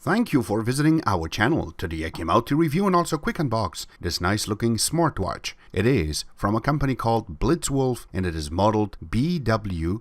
Thank you for visiting our channel. Today I came out to review and also quick unbox this nice looking smartwatch. It is from a company called Blitzwolf and it is modeled BW-BE1.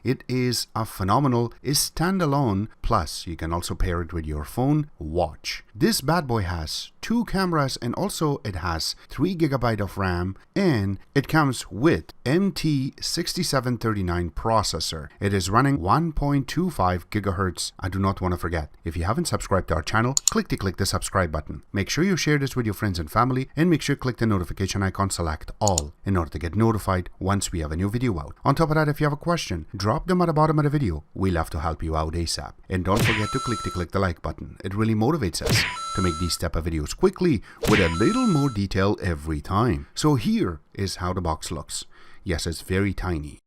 It is a phenomenal standalone, plus you can also pair it with your phone watch. This bad boy has 2 cameras and also it has 3 GB of RAM and it comes with MT6739 processor. It is running 1.25 GHz. I do not want to forget, if you haven't subscribed to our channel, click the subscribe button. Make sure you share this with your friends and family and make sure you click the notification icon, select all in order to get notified once we have a new video out. On top of that, if you have a question, drop them at the bottom of the video. We love to help you out ASAP. And don't forget to click the like button. It really motivates us to make these type of videos quickly with a little more detail every time. So here is how the box looks. Yes, it's very tiny.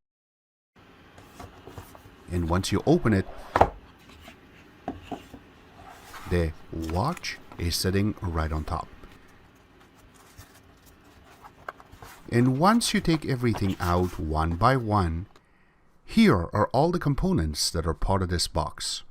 And once you open it, the watch is sitting right on top. And once you take everything out one by one, here are all the components that are part of this box.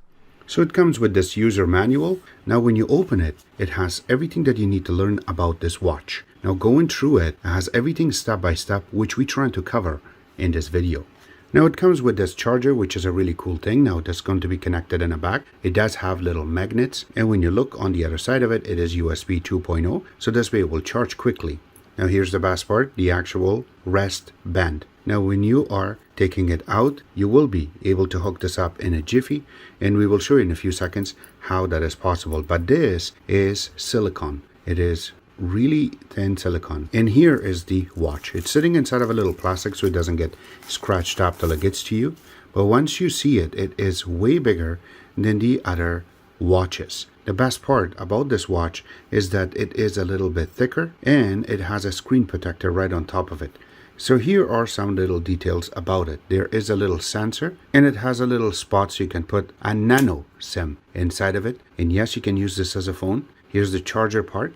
So it comes with this user manual. Now when you open it, it has everything that you need to learn about this watch. Now going through it has everything step by step, which we're trying to cover in this video. Now it comes with this charger, which is a really cool thing. Now that's going to be connected in the back. It does have little magnets, and when you look on the other side of it, it is USB 2.0, so this way it will charge quickly. Now here's the best part, the actual rest band. Now when you are taking it out, you will be able to hook this up in a jiffy, and we will show you in a few seconds how that is possible. But this is silicone. It is really thin silicone, and here is the watch. It's sitting inside of a little plastic so it doesn't get scratched up till it gets to you, but once you see it, it is way bigger than the other watches. The best part about this watch is that it is a little bit thicker and it has a screen protector right on top of it. So here are some little details about it. There is a little sensor and it has a little spot so you can put a nano SIM inside of it, and yes, you can use this as a phone. Here's the charger part.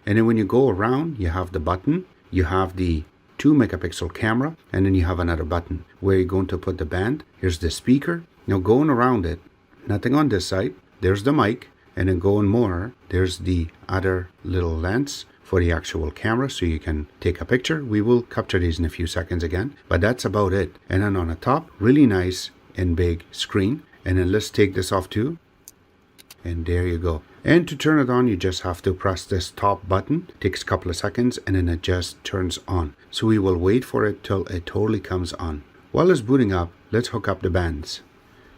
And then when you go around, you have the button, you have the 2 megapixel camera, and then you have another button where you're going to put the band. Here's the speaker. Now going around it, nothing on this side. There's the mic, and then going more, there's the other little lens for the actual camera so you can take a picture. We will capture these in a few seconds again, but that's about it. And then on the top, really nice and big screen. And then let's take this off too. And there you go. And to turn it on, you just have to press this top button. It takes a couple of seconds and then it just turns on. So we will wait for it till it totally comes on. While it's booting up, let's hook up the bands.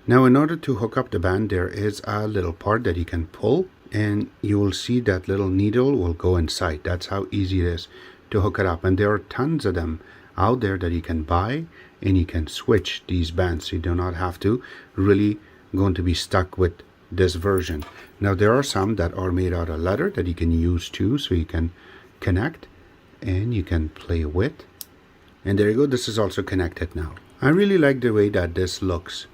Now in order to hook up the band, there is a little part that you can pull and you will see that little needle will go inside. That's how easy it is to hook it up. And there are tons of them out there that you can buy, and you can switch these bands. So you do not have to really going to be stuck with this version. Now there are some that are made out of leather that you can use too, so you can connect and you can play with. And there you go, this is also connected now. I really like the way that this looks.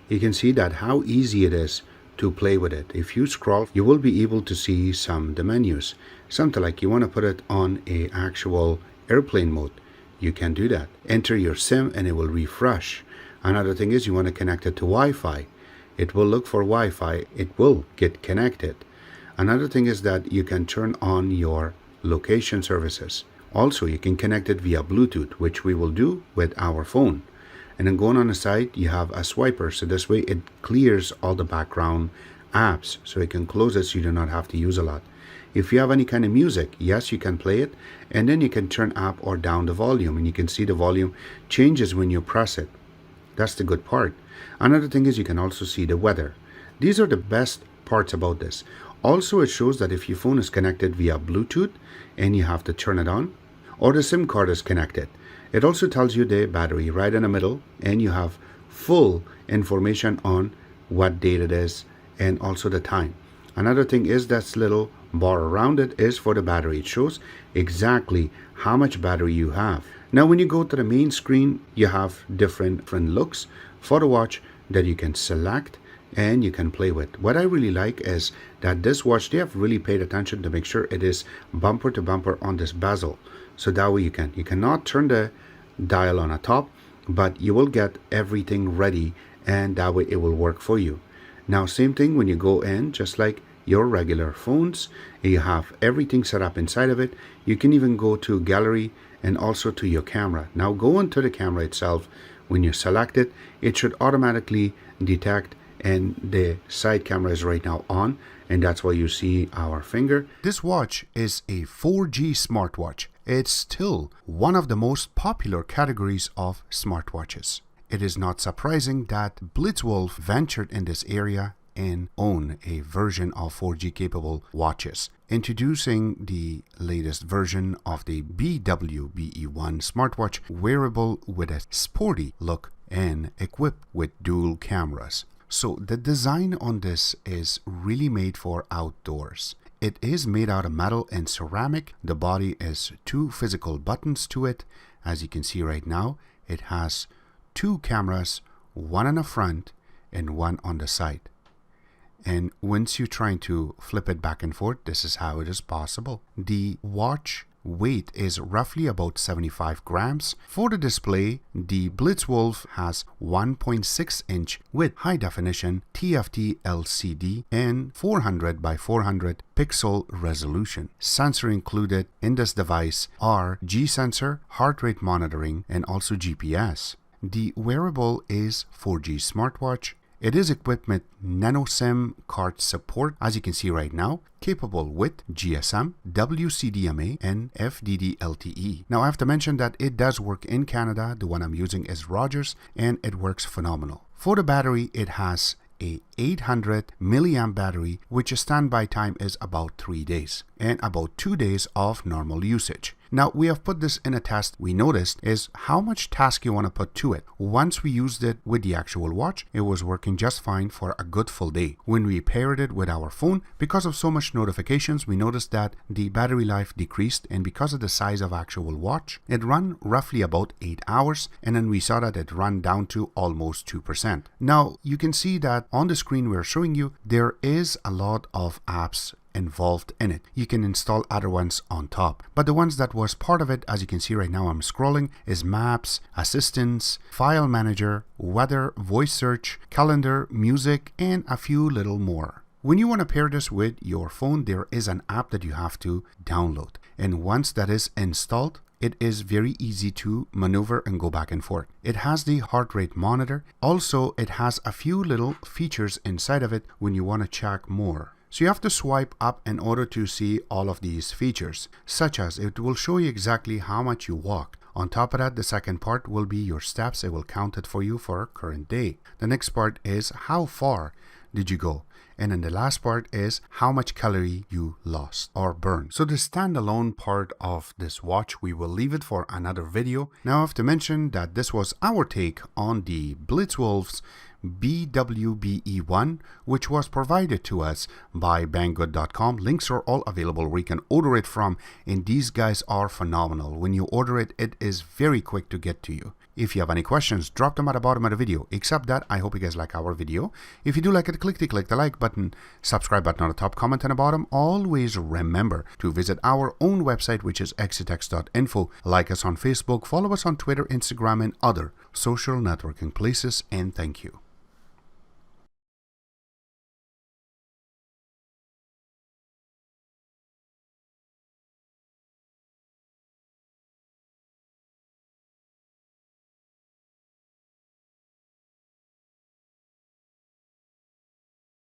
You can see that how easy it is to play with it. If you scroll, you will be able to see some of the menus. Something like you want to put it on a actual airplane mode, you can do that. Enter your SIM and it will refresh. Another thing is you want to connect it to Wi-Fi. It will look for Wi-Fi. It will get connected. Another thing is that you can turn on your location services. Also, you can connect it via Bluetooth, which we will do with our phone. And then going on the side, you have a swiper. So this way it clears all the background apps. So you can close it so you do not have to use a lot. If you have any kind of music, yes, you can play it. And then you can turn up or down the volume. And you can see the volume changes when you press it. That's the good part. Another thing is you can also see the weather. These are the best parts about this. Also, it shows that if your phone is connected via Bluetooth and you have to turn it on, or the SIM card is connected, it also tells you the battery right in the middle, and you have full information on what date it is and also the time. Another thing is that little bar around it is for the battery. It shows exactly how much battery you have. Now when you go to the main screen, you have different looks for the watch that you can select and you can play with. What I really like is that this watch, they have really paid attention to make sure it is bumper to bumper on this bezel. So that way you cannot turn the dial on the top, but you will get everything ready and that way it will work for you. Now same thing when you go in, just like your regular phones, you have everything set up inside of it. You can even go to gallery and also to your camera. Now go into the camera itself. When you select it, it should automatically detect, and the side camera is right now on, and that's why you see our finger. This watch is a 4G smartwatch. It's still one of the most popular categories of smartwatches. It is not surprising that Blitzwolf ventured in this area and own a version of 4G capable watches, introducing the latest version of the BW-BE1 smartwatch, wearable with a sporty look and equipped with dual cameras. So the design on this is really made for outdoors. It is made out of metal and ceramic. The body is 2 physical buttons to it. As you can see right now, it has 2 cameras, one on the front and one on the side. And once you're trying to flip it back and forth, this is how it is possible. The watch weight is roughly about 75 grams. For the display, the Blitzwolf has 1.6 inch with high definition TFT LCD and 400 by 400 pixel resolution. Sensor included in this device are G sensor, heart rate monitoring, and also GPS. The wearable is 4G smartwatch. It is equipped with nano SIM card support, as you can see right now, capable with GSM, WCDMA, and FDD LTE. Now I have to mention that it does work in Canada. The one I'm using is Rogers, and it works phenomenal. For the battery, it has a 800 milliamp battery, which a standby time is about 3 days and about 2 days of normal usage. Now we have put this in a test. We noticed is how much task you want to put to it. Once we used it with the actual watch, it was working just fine for a good full day. When we paired it with our phone, because of so much notifications, we noticed that the battery life decreased, and because of the size of actual watch, it ran roughly about 8 hours, and then we saw that it ran down to almost 2%. Now you can see that on the screen we're showing you, there is a lot of apps involved in it. You can install other ones on top, but the ones that was part of it, as you can see right now I'm scrolling, is Maps, Assistance, File Manager, Weather, Voice Search, Calendar, Music, and a few little more. When you want to pair this with your phone, there is an app that you have to download, and once that is installed, it is very easy to maneuver and go back and forth. It has the heart rate monitor. Also, it has a few little features inside of it when you want to check more. So you have to swipe up in order to see all of these features, such as it will show you exactly how much you walked. On top of that, the second part will be your steps. It will count it for you for current day. The next part is how far did you go? And then the last part is how much calorie you lost or burned. So the standalone part of this watch, we will leave it for another video. Now I have to mention that this was our take on the Blitzwolf's BW-BE1, which was provided to us by Banggood.com. Links are all available where you can order it from, and these guys are phenomenal. When you order it, it is very quick to get to you. If you have any questions, drop them at the bottom of the video. Except that, I hope you guys like our video. If you do like it, click the like button, subscribe button on the top, comment on the bottom. Always remember to visit our own website, which is exitex.info. Like us on Facebook, follow us on Twitter, Instagram, and other social networking places, and thank you.